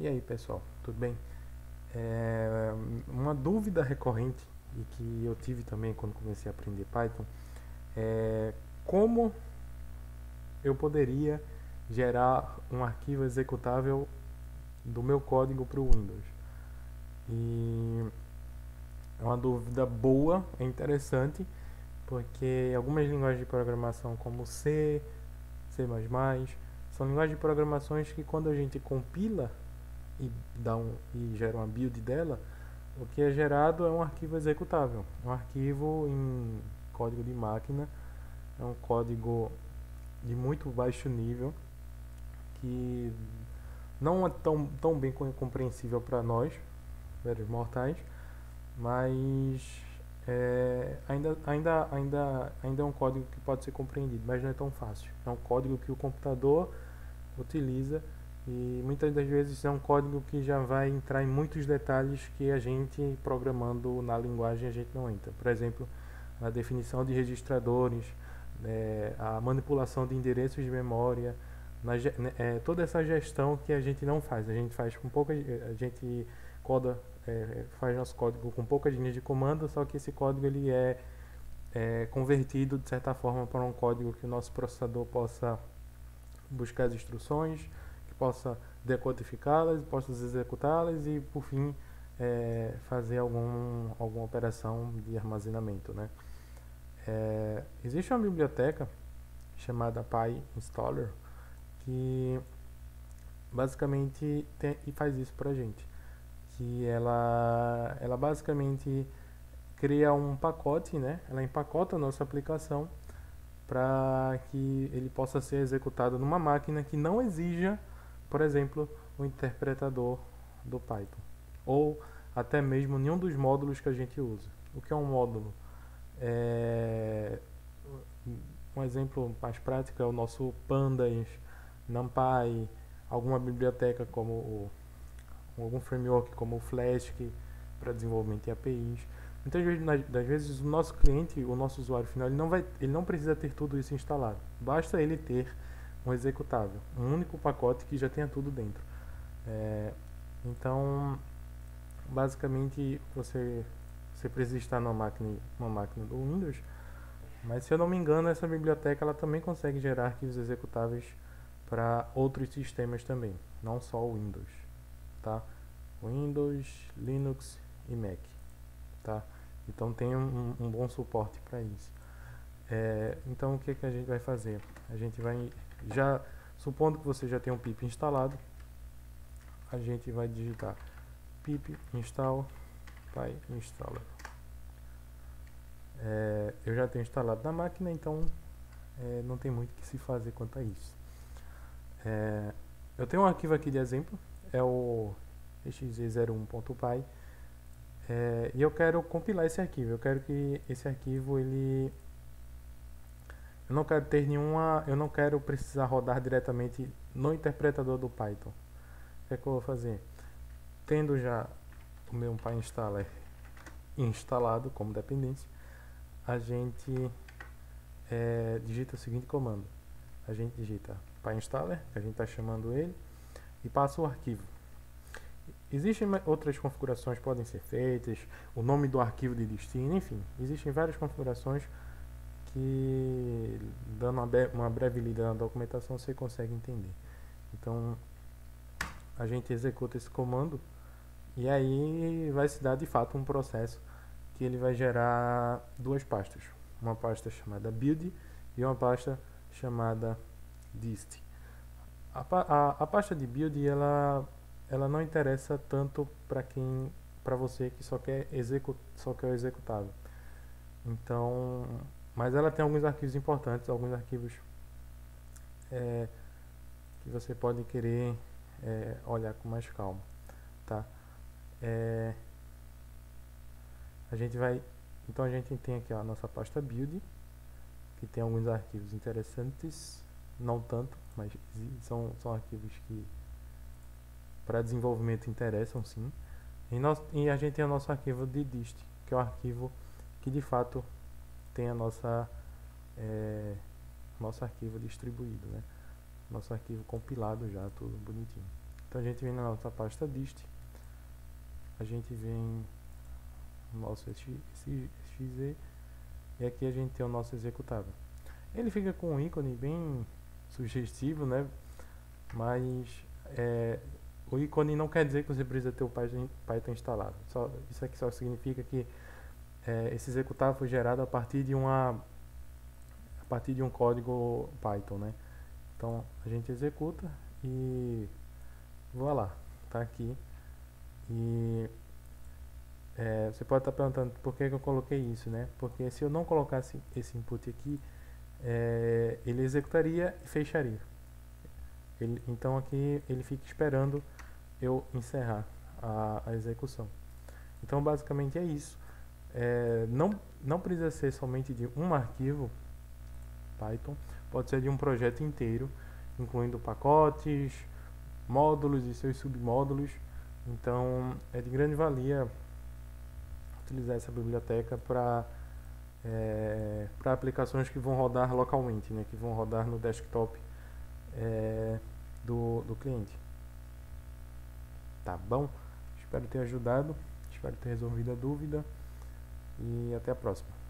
E aí, pessoal, tudo bem? Uma dúvida recorrente e que eu tive também quando comecei a aprender Python é como eu poderia gerar um arquivo executável do meu código para o Windows. E é uma dúvida boa, é interessante, porque algumas linguagens de programação como C, C++, são linguagens de programações que quando a gente compila e gera uma build dela, o que é gerado é um arquivo executável, um arquivo em código de máquina, é um código de muito baixo nível que não é tão bem compreensível para nós, meros mortais, mas ainda é um código que pode ser compreendido, mas não é tão fácil. É um código que o computador utiliza e muitas das vezes é um código que já vai entrar em muitos detalhes que a gente programando na linguagem a gente não entra. Por exemplo, a definição de registradores, a manipulação de endereços de memória, toda essa gestão que a gente não faz. A gente faz com pouca, a gente coda, faz nosso código com poucas linhas de comando, só que esse código ele é convertido de certa forma para um código que o nosso processador possa buscar as instruções, que possa decodificá-las, possa executá-las e, por fim, fazer alguma operação de armazenamento, né? Existe uma biblioteca chamada PyInstaller que basicamente e faz isso para a gente, que ela basicamente cria um pacote, né? Ela empacota a nossa aplicação para que ele possa ser executado numa máquina que não exija, por exemplo, o interpretador do Python ou até mesmo nenhum dos módulos que a gente usa. O que é um módulo? É, um exemplo mais prático é o nosso Pandas, NumPy, alguma biblioteca como algum framework como o Flask para desenvolvimento de APIs. Muitas das vezes o nosso cliente, o nosso usuário final, ele não precisa ter tudo isso instalado. Basta ele ter um executável, um único pacote que já tenha tudo dentro. Então, basicamente, você precisa estar numa máquina do Windows, mas se eu não me engano, essa biblioteca ela também consegue gerar arquivos executáveis para outros sistemas também, não só o Windows, tá? Windows, Linux e Mac, tá? Então tem um bom suporte para isso. Então o que a gente vai fazer? A gente vai já supondo que você já tem um pip instalado, a gente vai digitar pip install PyInstaller. Eu já tenho instalado na máquina, então não tem muito o que se fazer quanto a isso. Eu tenho um arquivo aqui de exemplo, é o exe01.py, e eu quero compilar esse arquivo. Eu quero que esse arquivo eu não quero ter eu não quero precisar rodar diretamente no interpretador do Python. O que é que eu vou fazer? Tendo já o meu PyInstaller instalado como dependência, a gente digita o seguinte comando. A gente digita PyInstaller, que a gente está chamando ele, e passa o arquivo. Existem outras configurações que podem ser feitas, o nome do arquivo de destino, enfim, existem várias configurações que, dando uma breve lida na documentação, você consegue entender. Então, a gente executa esse comando e aí vai se dar de fato um processo que ele vai gerar duas pastas, uma pasta chamada build e uma pasta chamada dist. A pasta de build ela não interessa tanto para você que só quer o executável. Então, mas ela tem alguns arquivos importantes, alguns arquivos que você pode querer olhar com mais calma, tá? A gente vai, então a gente tem aqui a nossa pasta build, que tem alguns arquivos interessantes, não tanto, mas são arquivos que para desenvolvimento interessam sim. E a gente tem o nosso arquivo de dist, que é o arquivo que de fato tem a nosso arquivo distribuído, né? Nosso arquivo compilado já, tudo bonitinho. Então a gente vem na nossa pasta dist, a gente vem no nosso exe e aqui a gente tem o nosso executável. Ele fica com um ícone bem sugestivo, né? Mas o ícone não quer dizer que você precisa ter o Python instalado. Isso aqui só significa que esse executável foi gerado a partir de um código Python, né? Então a gente executa e voilà, tá aqui. E você pode estar perguntando por que eu coloquei isso, né? Porque se eu não colocasse esse input aqui, ele executaria e fecharia. Então aqui ele fica esperando eu encerrar a execução. Então basicamente é isso. Não precisa ser somente de um arquivo Python, pode ser de um projeto inteiro, incluindo pacotes, módulos e seus submódulos. Então é de grande valia utilizar essa biblioteca para aplicações que vão rodar localmente, né, que vão rodar no desktop do cliente. Tá bom? Espero ter ajudado, espero ter resolvido a dúvida e até a próxima.